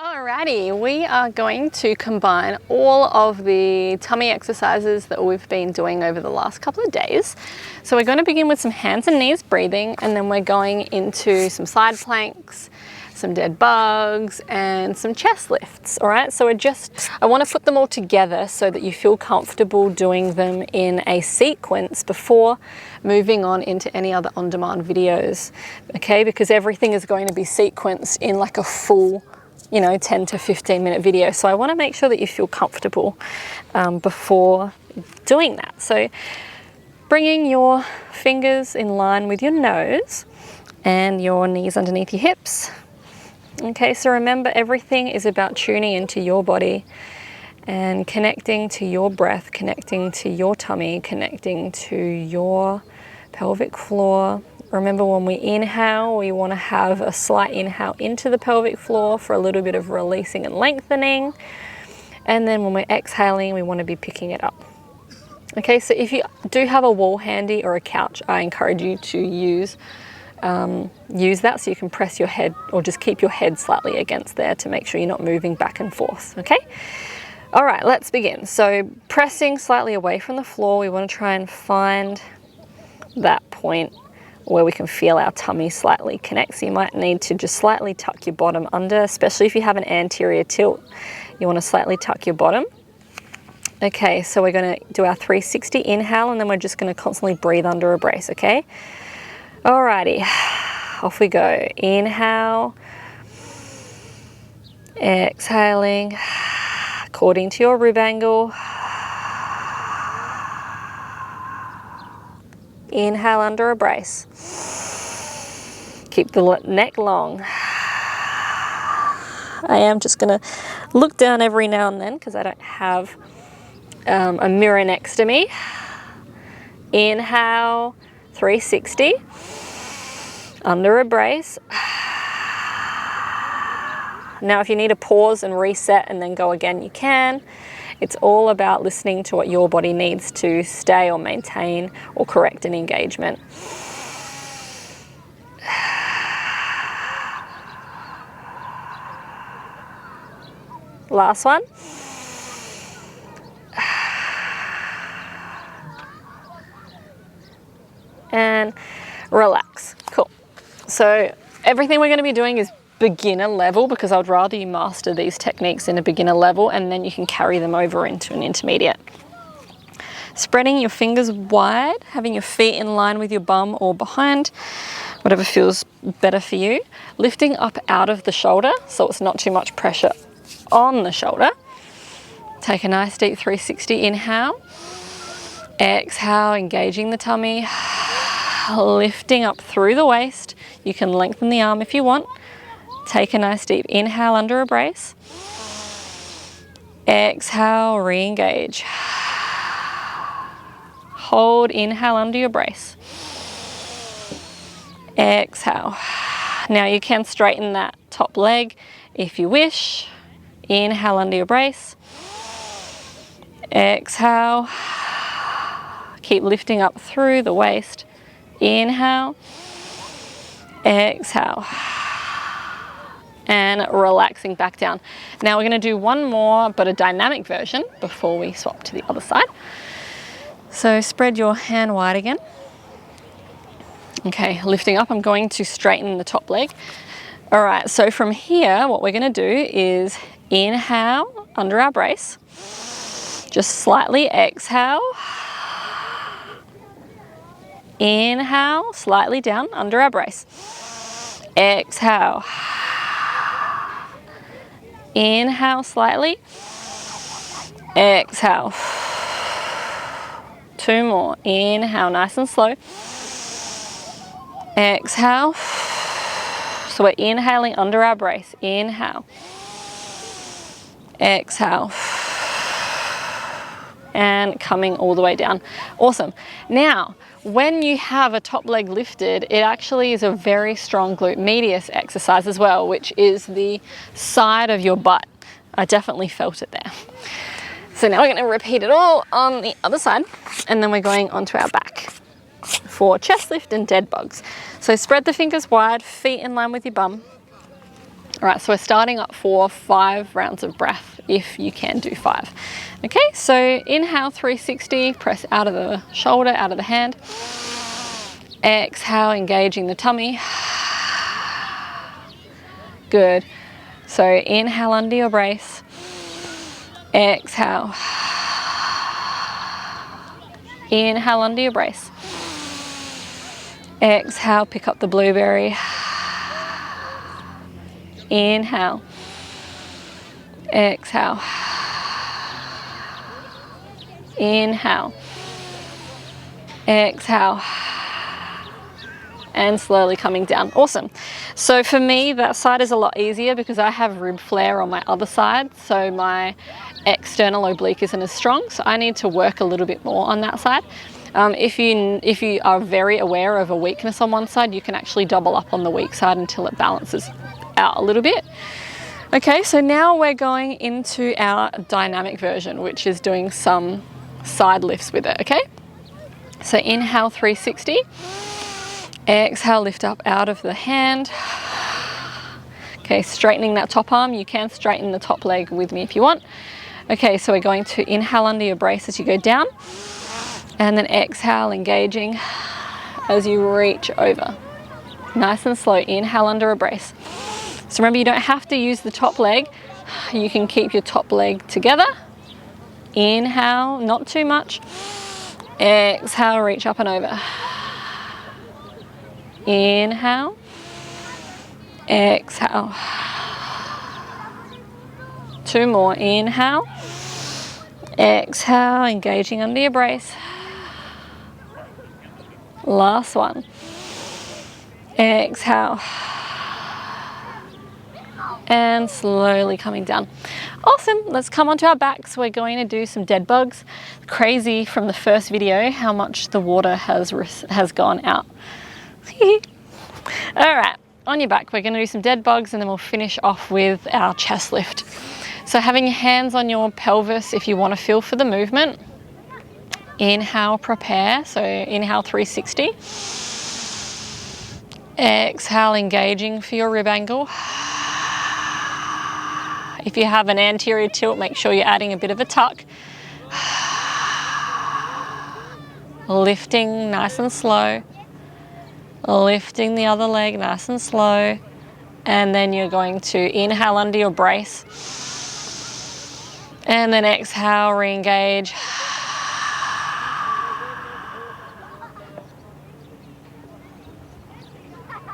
Alrighty, we are going to combine all of the tummy exercises that we've been doing over the last couple of days. So we're going to begin with some hands and knees breathing, and then we're going into some side planks, some dead bugs, and some chest lifts. All right, so I want to put them all together so that you feel comfortable doing them in a sequence before moving on into any other on-demand videos, okay? Because everything is going to be sequenced in like a full 10 to 15 minute video. So I want to make sure that you feel comfortable before doing that. So bringing your fingers in line with your nose and your knees underneath your hips. Okay, so remember, everything is about tuning into your body and connecting to your breath, connecting to your tummy, connecting to your pelvic floor. Remember, when we inhale, we want to have a slight inhale into the pelvic floor for a little bit of releasing and lengthening. And then when we're exhaling, we want to be picking it up. Okay, so if you do have a wall handy or a couch, I encourage you to use that so you can press your head or just keep your head slightly against there to make sure you're not moving back and forth, okay? All right, let's begin. So pressing slightly away from the floor, we want to try and find that point where we can feel our tummy slightly connect. So you might need to just slightly tuck your bottom under, especially if you have an anterior tilt. You want to slightly tuck your bottom. Okay, so we're going to do our 360 inhale, and then we're just going to constantly breathe under a brace, okay? Alrighty, off we go. Inhale, exhaling, according to your rib angle. Inhale under a brace. Keep the neck long. I am just going to look down every now and then because I don't have a mirror next to me. Inhale, 360. Under a brace. Now, if you need to pause and reset and then go again, you can. It's all about listening to what your body needs to stay or maintain or correct an engagement. Last one. And relax. Cool. So everything we're going to be doing is beginner level, because I would rather you master these techniques in a beginner level and then you can carry them over into an intermediate. Spreading your fingers wide, having your feet in line with your bum or behind, whatever feels better for you. Lifting up out of the shoulder so it's not too much pressure on the shoulder. Take a nice deep 360 inhale. Exhale, engaging the tummy. Lifting up through the waist. You can lengthen the arm if you want. Take a nice deep inhale under a brace. Exhale, re-engage. Hold, inhale under your brace. Exhale. Now you can straighten that top leg if you wish. Inhale under your brace. Exhale. Keep lifting up through the waist. Inhale. Exhale. And relaxing back down. Now we're going to do one more, but a dynamic version before we swap to the other side. So spread your hand wide again. Okay, lifting up, I'm going to straighten the top leg. All right, so from here, what we're going to do is inhale under our brace. Just slightly exhale. Inhale, slightly down under our brace. Exhale. Inhale slightly. Exhale. Two more. Inhale, nice and slow. Exhale. So we're inhaling under our brace. Inhale. Exhale. And coming all the way down. Awesome. Now, when you have a top leg lifted, it actually is a very strong glute medius exercise as well, which is the side of your butt. I definitely felt it there. So now we're going to repeat it all on the other side, and then we're going onto our back for chest lift and dead bugs. So spread the fingers wide, feet in line with your bum. All right, so we're starting up for 5 rounds of breath if you can do 5. Okay, so inhale 360, press out of the shoulder, out of the hand. Exhale, engaging the tummy. Good. So inhale under your brace. Exhale. Inhale under your brace. Exhale, pick up the blueberry. Inhale. Exhale. Inhale. Exhale. And slowly coming down. Awesome. So for me, that side is a lot easier because I have rib flare on my other side. So my external oblique isn't as strong. So I need to work a little bit more on that side. If you are very aware of a weakness on one side, you can actually double up on the weak side until it balances out a little bit. Okay, so now we're going into our dynamic version, which is doing some side lifts with it, okay? So inhale 360. Exhale, lift up out of the hand. Okay, straightening that top arm. You can straighten the top leg with me if you want. Okay, so we're going to inhale under your brace as you go down. And then exhale, engaging as you reach over. Nice and slow. Inhale under a brace. So remember, you don't have to use the top leg. You can keep your top leg together. Inhale, not too much. Exhale, reach up and over. Inhale. Exhale. 2 more. Inhale. Exhale, engaging under your brace. Last one. Exhale. And slowly coming down. Awesome, let's come onto our backs. We're going to do some dead bugs. Crazy from the first video how much the water has gone out. All right, on your back, we're going to do some dead bugs and then we'll finish off with our chest lift. So having your hands on your pelvis if you want to feel for the movement. Inhale, prepare. So inhale 360. Exhale, engaging for your rib angle. If you have an anterior tilt, make sure you're adding a bit of a tuck. Lifting nice and slow. Lifting the other leg nice and slow. And then you're going to inhale under your brace. And then exhale, re-engage.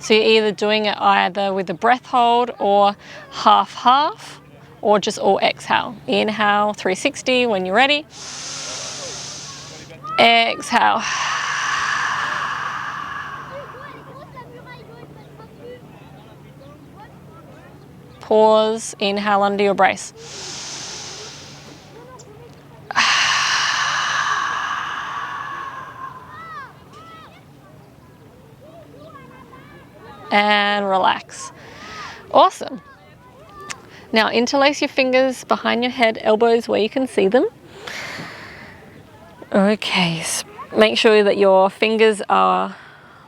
So you're either doing it either with a breath hold or half-half, or just all exhale. Inhale, 360 when you're ready. Exhale. Pause, inhale under your brace. And relax. Awesome. Now interlace your fingers behind your head, elbows where you can see them. Okay, so make sure that your fingers are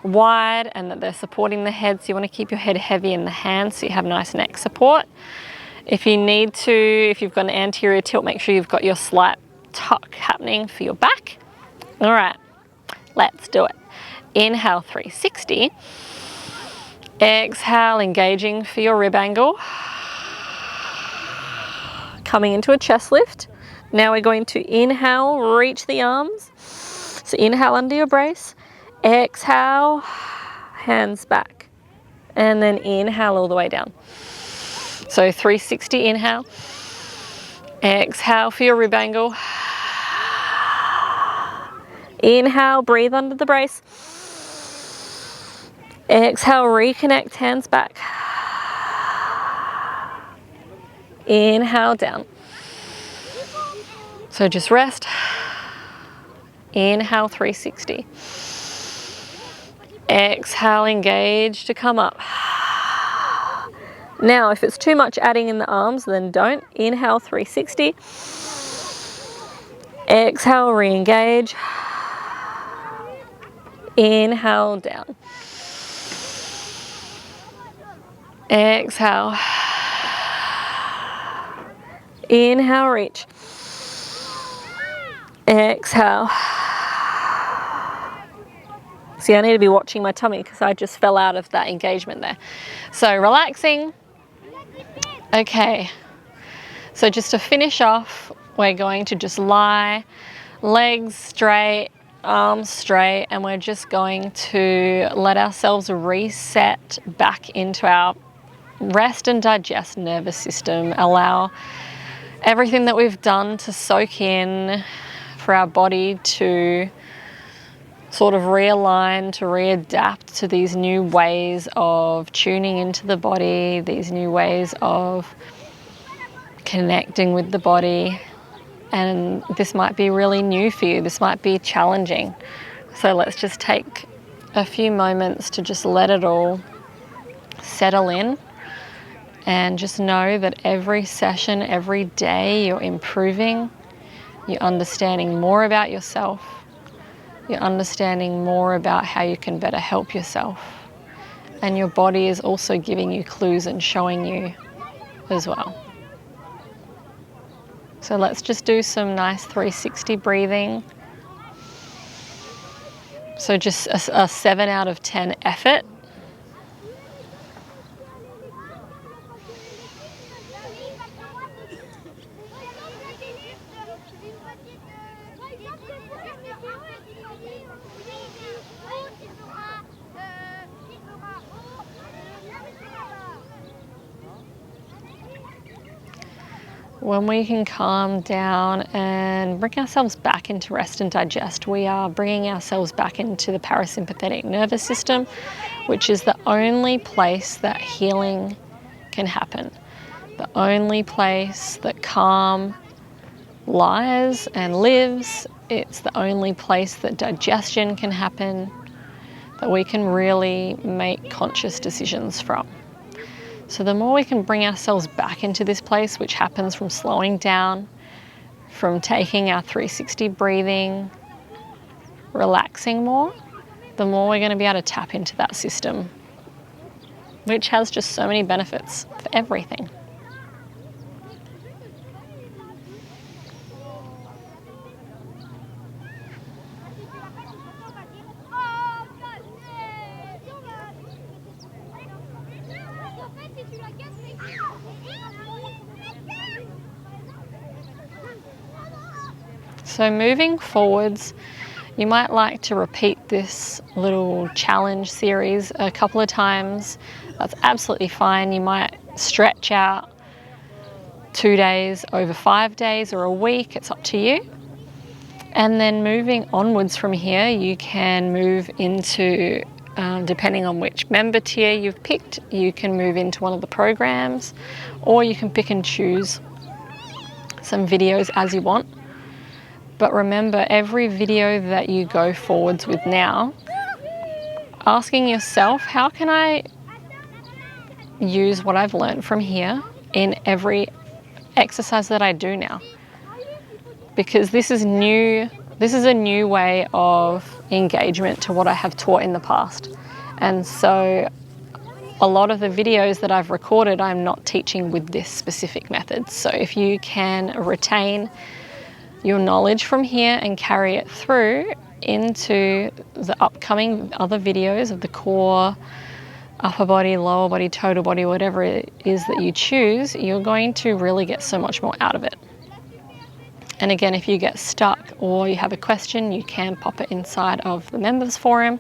wide and that they're supporting the head. So you want to keep your head heavy in the hands so you have nice neck support. If you need to, if you've got an anterior tilt, make sure you've got your slight tuck happening for your back. All right, let's do it. Inhale 360. Exhale, engaging for your rib angle. Coming into a chest lift. Now we're going to inhale, reach the arms. So inhale under your brace. Exhale, hands back. And then inhale all the way down. So 360 inhale. Exhale for your rib angle. Inhale, breathe under the brace. Exhale, reconnect, hands back. Inhale, down. So just rest. Inhale, 360. Exhale, engage to come up. Now, if it's too much adding in the arms, then don't. Inhale, 360. Exhale, re-engage. Inhale, down. Exhale. Inhale, reach. Exhale. See, I need to be watching my tummy because I just fell out of that engagement there. So relaxing. Okay. So just to finish off, we're going to just lie, legs straight, arms straight, and we're just going to let ourselves reset back into our rest and digest nervous system. Allow everything that we've done to soak in, for our body to sort of realign, to readapt to these new ways of tuning into the body, these new ways of connecting with the body. And this might be really new for you. This might be challenging. So let's just take a few moments to just let it all settle in. And just know that every session, every day, you're improving, you're understanding more about yourself, you're understanding more about how you can better help yourself. And your body is also giving you clues and showing you as well. So let's just do some nice 360 breathing. So just a 7 out of 10 effort. When we can calm down and bring ourselves back into rest and digest, we are bringing ourselves back into the parasympathetic nervous system, which is the only place that healing can happen. The only place that calm lies and lives. It's the only place that digestion can happen, that we can really make conscious decisions from. So the more we can bring ourselves back into this place, which happens from slowing down, from taking our 360 breathing, relaxing more, the more we're going to be able to tap into that system, which has just so many benefits for everything. So moving forwards, you might like to repeat this little challenge series a couple of times. That's absolutely fine. You might stretch out 2 days over 5 days or a week. It's up to you. And then moving onwards from here, you can move into, depending on which member tier you've picked, you can move into one of the programs, or you can pick and choose some videos as you want. But remember, every video that you go forwards with now, asking yourself, how can I use what I've learned from here in every exercise that I do now? Because this is new. This is a new way of engagement to what I have taught in the past. And so a lot of the videos that I've recorded, I'm not teaching with this specific method. So if you can retain your knowledge from here and carry it through into the upcoming other videos of the core, upper body, lower body, total body, whatever it is that you choose, you're going to really get so much more out of it. And again, if you get stuck or you have a question, you can pop it inside of the members forum.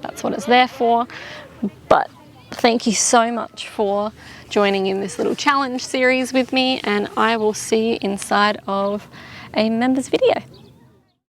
That's what it's there for. But thank you so much for joining in this little challenge series with me, and I will see you inside of a members video.